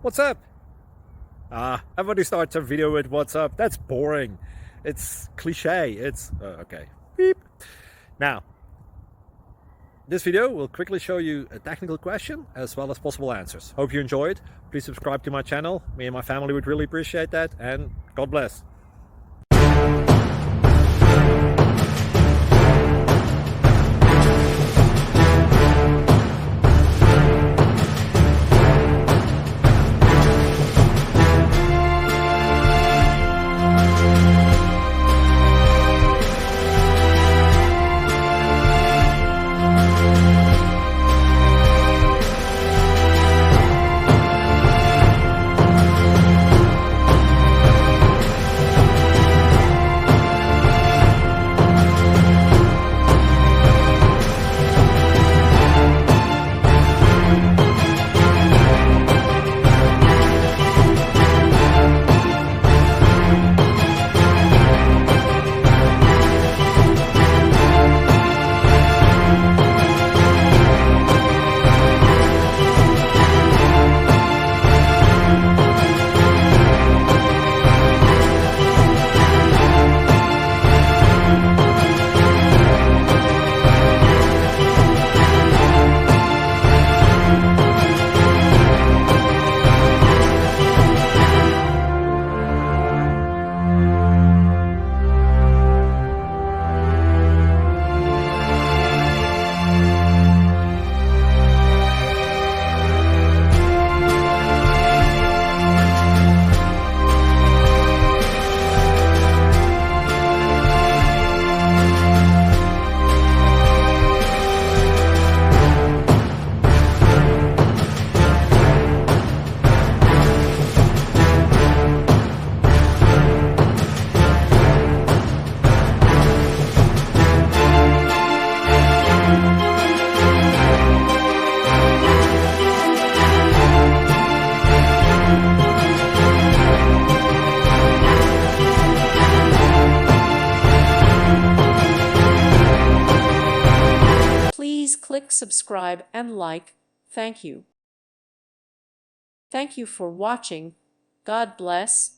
What's up? Everybody starts a video with what's up. That's boring. It's cliche. It's okay. Beep. Now, this video will quickly show you a technical question as well as possible answers. Hope you enjoyed. Please subscribe to my channel. Me and my family would really appreciate that, and God bless. Please click subscribe and like. Thank you. Thank you for watching. God bless.